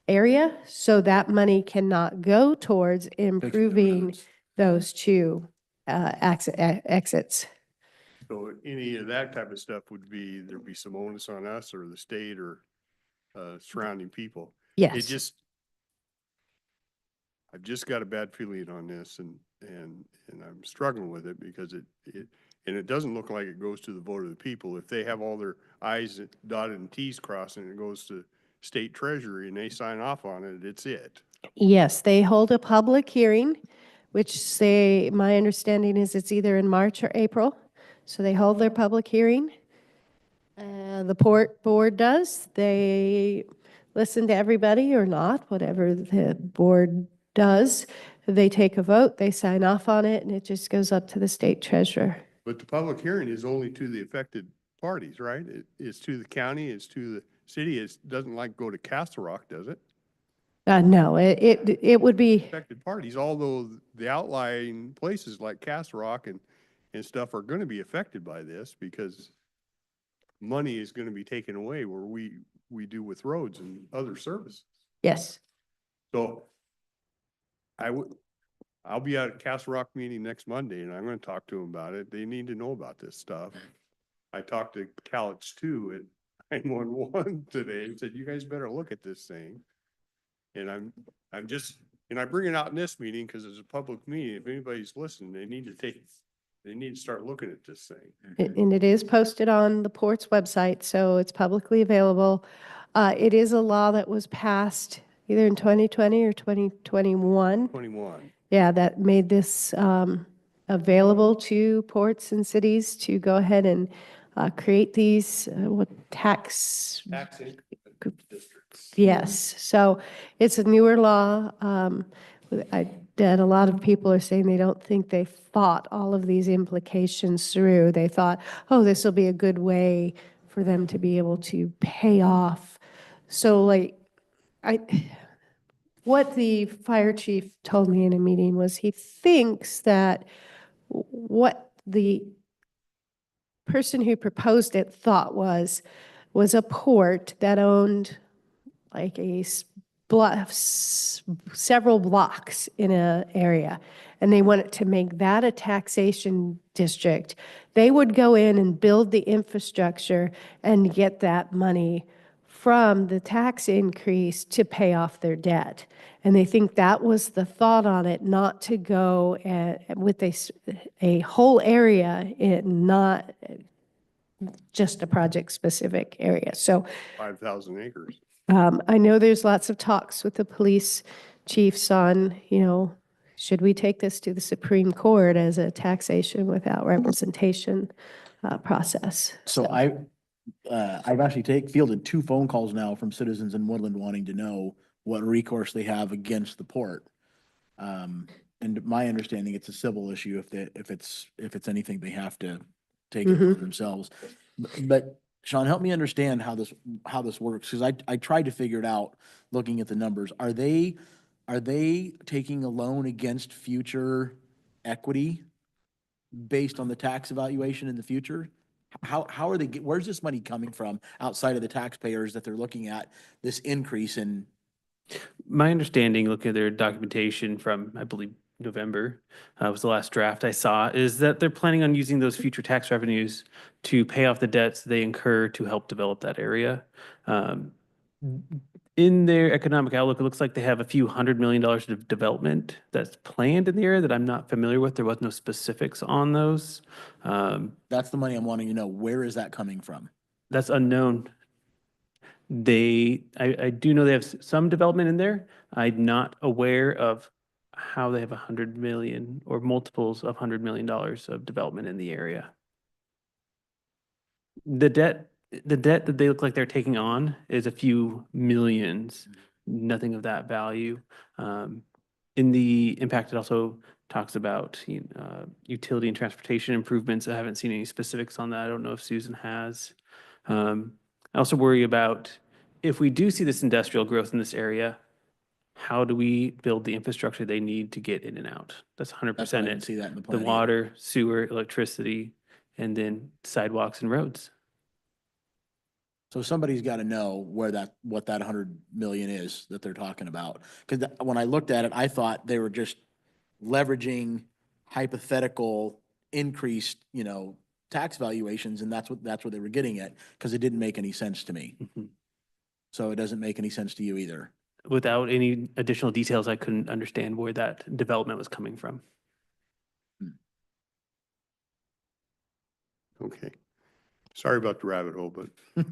area. So that money cannot go towards fixing the improving roads. those two exits. So any of that type of stuff there'd be some onus on us or the state or surrounding people. Yes. I've just got a bad feeling on this and I'm struggling with it because it doesn't look like it goes to the vote of the people. If they have all their I's dotted and T's crossed and it goes to state treasury and they sign off on it, it's it. Yes, they hold a public hearing, which my understanding is it's either in March or April. So they hold their public hearing. The port board does. They listen to everybody or not, whatever the board does. They take a vote, they sign off on it, and it just goes up to the state treasurer. But the public hearing is only to the affected parties, right? It's to the county, it's to the city. It doesn't like go to Castle Rock, does it? No, it would be, Affected parties, although the outlying places like Castle Rock and stuff are going to be affected by this because money is going to be taken away where we do with roads and other services. yes. So I'll be at a Castle Rock meeting next Monday and I'm going to talk to them about it. They need to know about this stuff. I talked to Cowlitz too at 911 today and said, you guys better look at this thing. And I bring it out in this meeting because it's a public meeting. If anybody's listening, they need to start looking at this thing. And it is posted on the port's website, so it's publicly available. It is a law that was passed either in 2020 or 2021. 21. Yeah, that made this available to ports and cities to go ahead and create these tax. Tax districts. Yes, so it's a newer law. That a lot of people are saying they don't think they thought all of these implications through. They thought, oh, this will be a good way for them to be able to pay off. So like, what the fire chief told me in a meeting was he thinks that what the person who proposed it thought was a port that owned like several blocks in an area, and they wanted to make that a taxation district. They would go in and build the infrastructure and get that money from the tax increase to pay off their debt. And they think that was the thought on it, not to go with a whole area, not just a project-specific area. So 5,000 acres. I know there's lots of talks with the police chiefs on, should we take this to the Supreme Court as a taxation without representation process? So I've actually fielded 2 phone calls now from citizens in Woodland wanting to know what recourse they have against the port. And my understanding, it's a civil issue if it's anything they have to take it for themselves. But Sean, help me understand how this works, because I tried to figure it out looking at the numbers. Are they taking a loan against future equity based on the tax evaluation in the future? How are they, where's this money coming from outside of the taxpayers that they're looking at this increase in? My understanding, looking at their documentation from, I believe, November was the last draft I saw, is that they're planning on using those future tax revenues to pay off the debts they incur to help develop that area. In their economic outlook, it looks like they have a few $100 million of development that's planned in the area that I'm not familiar with. There was no specifics on those. That's the money I'm wanting to know. Where is that coming from? That's unknown. I do know they have some development in there. I'm not aware of how they have 100 million or multiples of $100 million of development in the area. The debt the debt that they look like they're taking on is a few millions, nothing of that value. In the impact, it also talks about utility and transportation improvements. I haven't seen any specifics on that. I don't know if Susan has. I also worry about if we do see this industrial growth in this area, how do we build the infrastructure they need to get in and out? That's 100% That's why I it. didn't see that in the The plan either. water, sewer, electricity, and then sidewalks and roads. So somebody's got to know what that 100 million is that they're talking about. Because when I looked at it, I thought they were just leveraging hypothetical increased, tax valuations, and that's what they were getting at, because it didn't make any sense to me. Mhm. So it doesn't make any sense to you either. Without any additional details, I couldn't understand where that development was coming from. Okay. Sorry about the rabbit hole, but I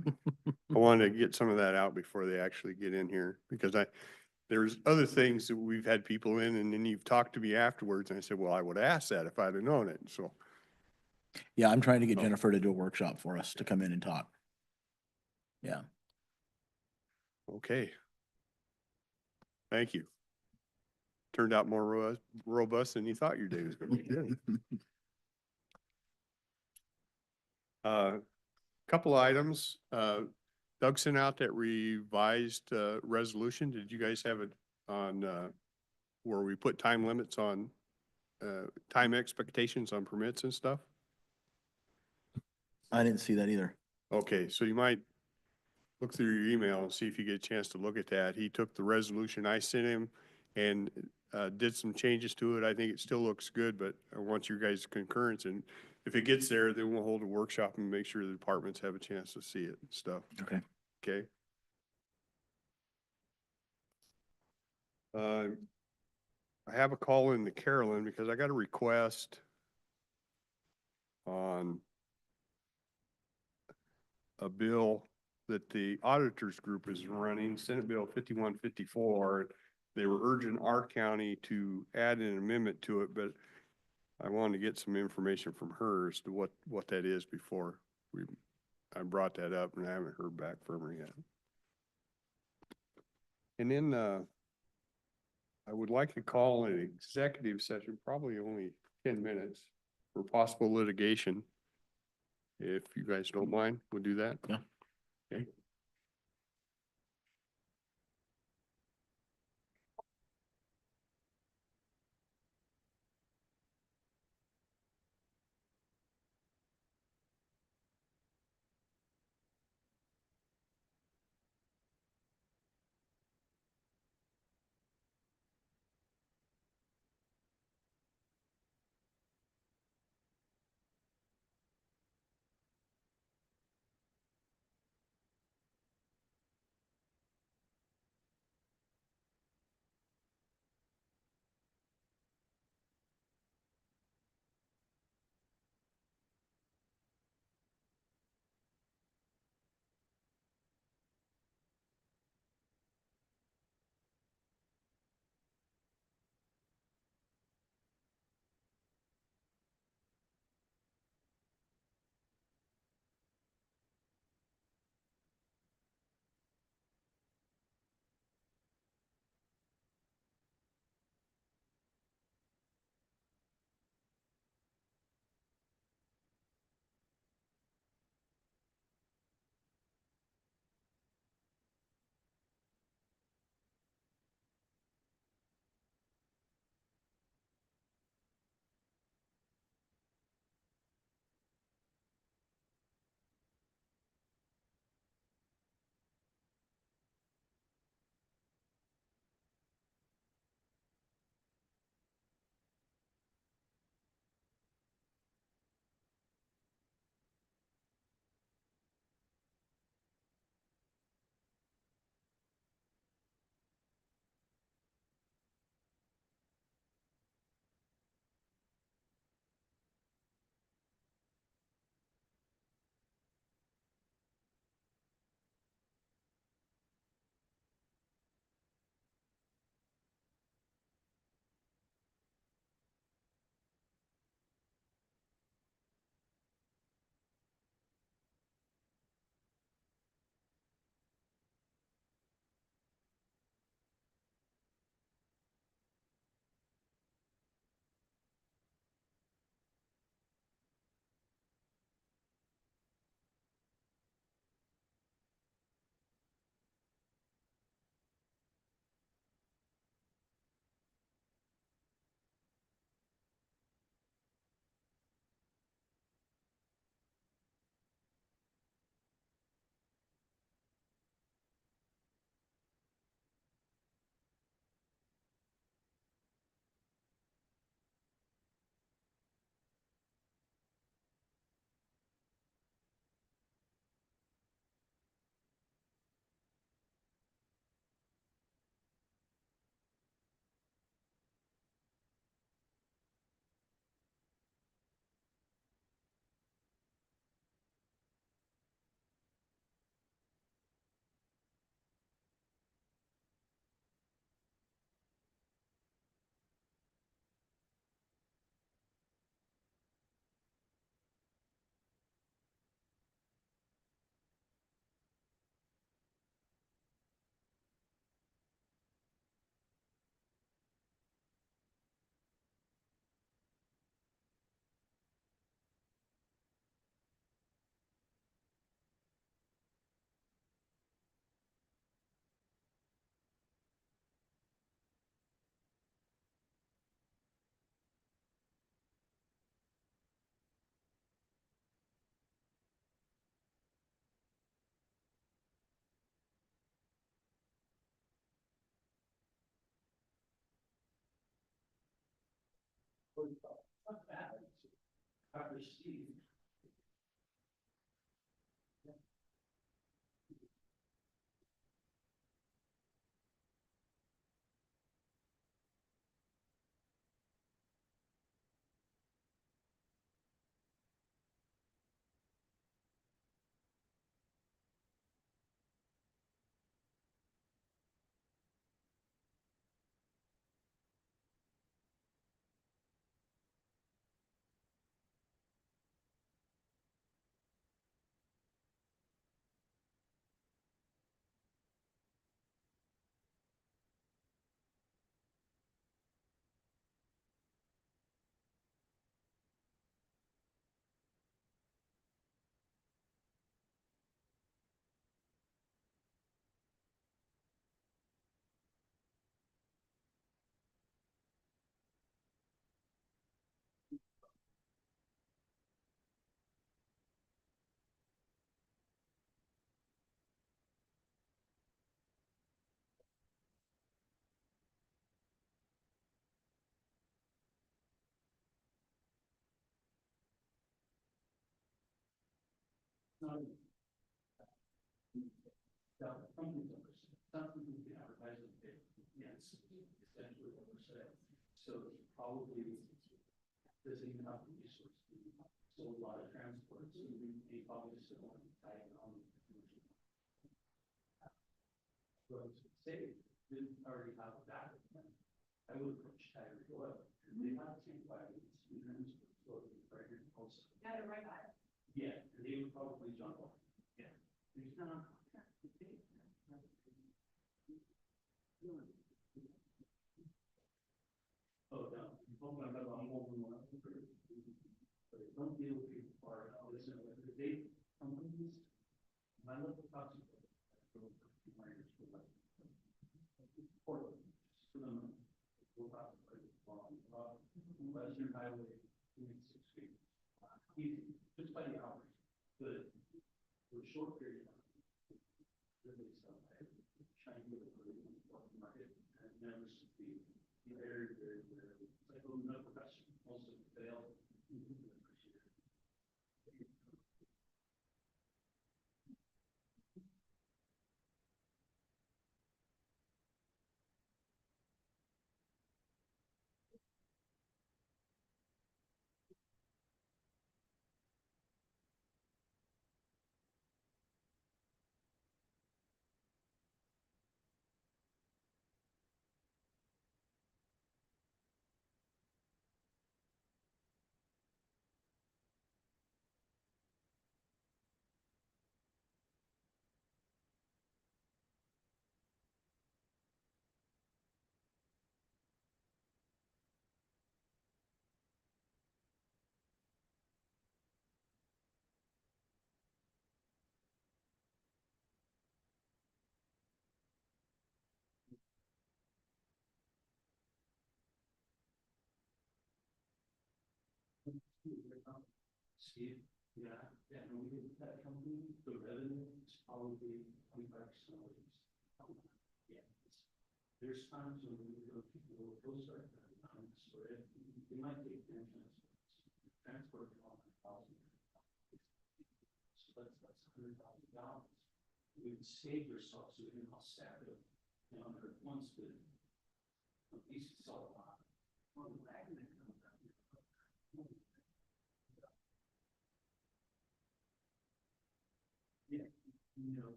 wanted to get some of that out before they actually get in here, because there's other things that we've had people in, and then you've talked to me afterwards, and I said, well, I would ask that if I'd have known it, so. Yeah, I'm trying to get Oh. Jennifer to do a workshop for us to come in and talk. Yeah. Okay. Thank you. Turned out more robust than you thought your day was gonna be, didn't it? Couple items, Doug sent out that revised, resolution. Did you guys have it on, where we put time limits on, time expectations on permits and stuff? I didn't see that either. Okay, so you might look through your email and see if you get a chance to look at that. He took the resolution I sent him and did some changes to it. I think it still looks good, but I want your guys' concurrence, and if it gets there, then we'll hold a workshop and make sure the departments have a chance to see it and stuff, Okay. okay? I have a call in to Carolyn because I got a request on a bill that the auditors group is running, Senate Bill 5154. They were urging our county to add an amendment to it, but I wanted to get some information from her as to what that is before I brought that up, and I haven't heard back from her yet. And then, I would like to call an executive session, probably only 10 minutes, for possible litigation. If you guys don't mind, we'll do that. Yeah. Okay.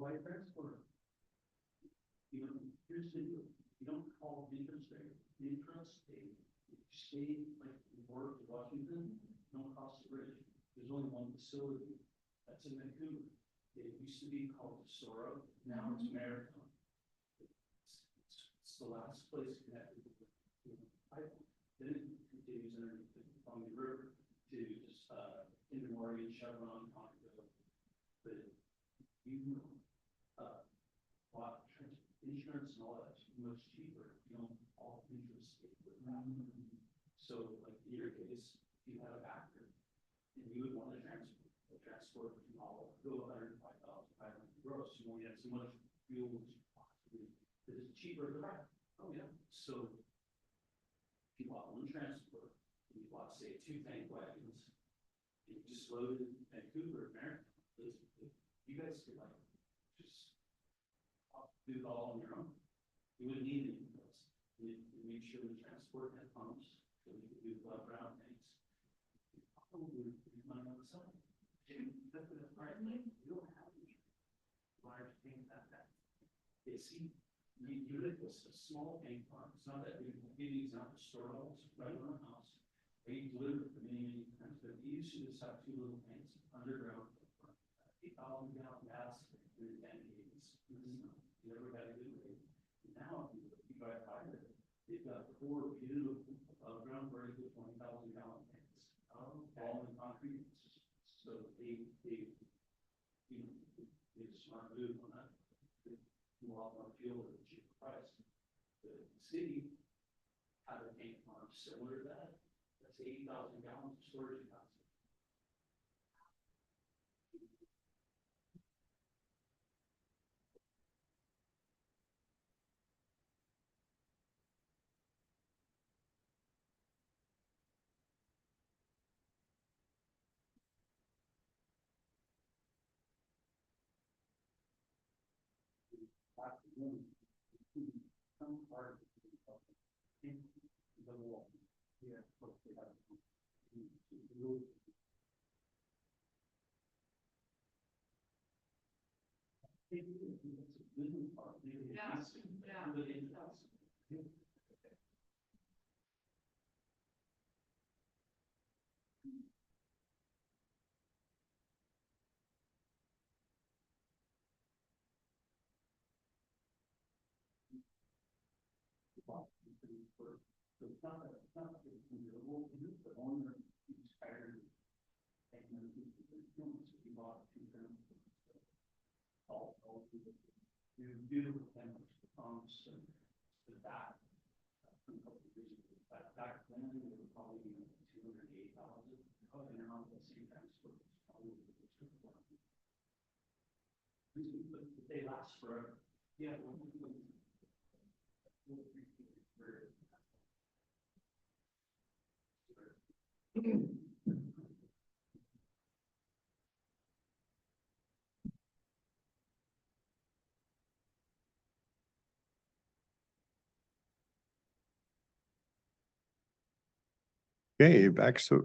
why transport? You know, here's the deal, you don't call the intrastate, you stay like work in Washington, don't cross the bridge. There's only one facility, that's in Vancouver. It used to be called Soro, now it's Marathon. It's the last place connected with the pipeline. Then it continues underneath the Columbia River to just, into Morgan, Chevron, Congo. But you, bought insurance and all that's much cheaper, you know, all interstate with that. So like in your case, if you had a factor and you would want to transport from all, go 105,500 gross, you only have so much fuel as you possibly, because it's cheaper to buy. Oh yeah. So if you bought one transport, and you bought say 2 tank wagons, and you just loaded Vancouver, Marathon, you guys could like just do it all on your own. You wouldn't need anything else. You make sure the transport had pumps, so you could do above ground tanks. Probably money on the side. That's the part, you don't have to large tank that. You see, you live with a small tank farm. It's not that big. I'll give you an example, store house right on the house. They deliver for many times, but you used to just have 2 little tanks underground, 8,000 gallon gas and you never got a good rate. Now, if you buy a fire, they've got 4 beautiful ground vertical 20,000 gallon tanks, all in concrete. So they you know, they just smart move on that. They do a lot more fuel at a cheaper price. The city had a tank farm similar to that. That's 80,000 gallons of storage capacity. Some part the wall. Yeah. So it's not that it's renewable, the owner is tired and then he bought 2 terms. All beautiful things, pumps and that. Back then, it would probably be 208,000. And now the same transport is probably but they last forever. Yeah. Okay,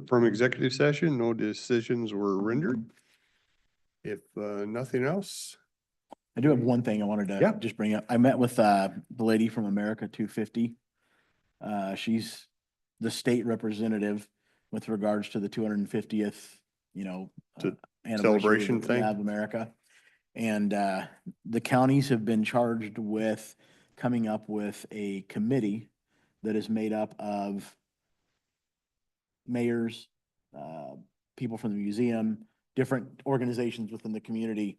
from executive session, no decisions were rendered. If nothing else, I do have one thing I wanted Yeah. to just bring up. I met with the lady from America 250. She's the state representative with regards to the 250th, you know, To- anniversary celebration of thing? America. And the counties have been charged with coming up with a committee that is made up of mayors, people from the museum, different organizations within the community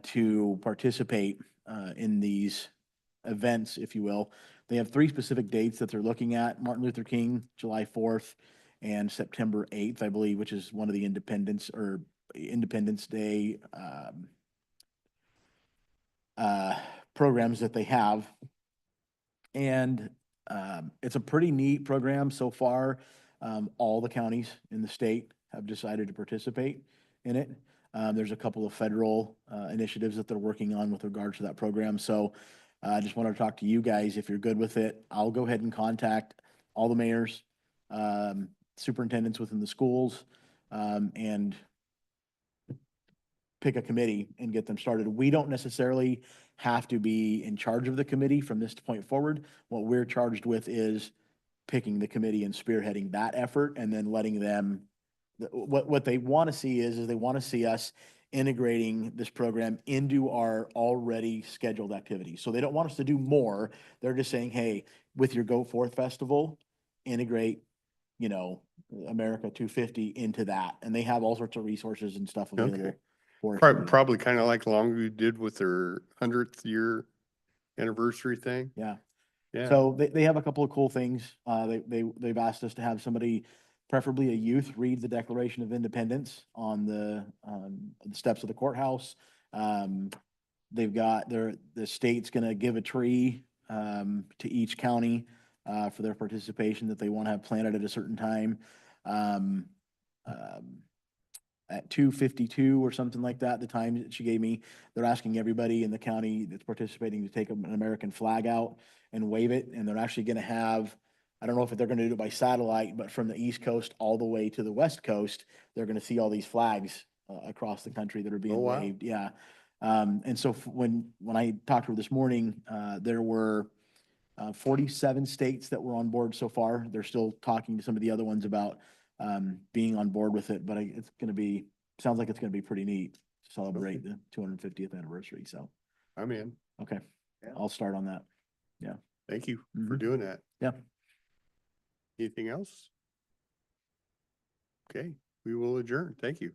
to participate in these events, if you will. They have 3 specific dates that they're looking at: Martin Luther King, July 4th, and September 8th, I believe, which is one of the Independence Day programs that they have. And it's a pretty neat program so far. All the counties in the state have decided to participate in it. There's a couple of federal initiatives that they're working on with regards to that program. So I just wanted to talk to you guys. If you're good with it, I'll go ahead and contact all the mayors, superintendents within the schools, and pick a committee and get them started. We don't necessarily have to be in charge of the committee from this point forward. What we're charged with is picking the committee and spearheading that effort and then letting them, what they want to see is they want to see us integrating this program into our already scheduled activities. So they don't want us to do more. They're just saying, hey, with your Go Forth Festival, integrate, you know, America 250 into that. And they have all sorts of resources and stuff available Okay. for us. to do that. Probably kind of like Longview did with their 100th year anniversary thing. Yeah. Yeah. So they have a couple of cool things. They've asked us to have somebody, preferably a youth, read the Declaration of Independence on the steps of the courthouse. They've got the state's gonna give a tree to each county for their participation that they want to have planted at a certain time. At 2:52 or something like that, the time that she gave me, they're asking everybody in the county that's participating to take an American flag out and wave it. And they're actually going to have, I don't know if they're going to do it by satellite, but from the East Coast all the way to the West Coast, they're going to see all these flags across the country that are being wow. waved. Yeah. And so when I talked to her this morning, there were 47 states that were on board so far. They're still talking to some of the other ones about being on board with it, but it's going to be, sounds like it's going to be pretty neat to celebrate the 250th anniversary. So, I'm in. okay, Yeah. I'll start on that. Thank you for Mhm. doing that. Yeah. Anything else? Okay, we will adjourn. Thank you.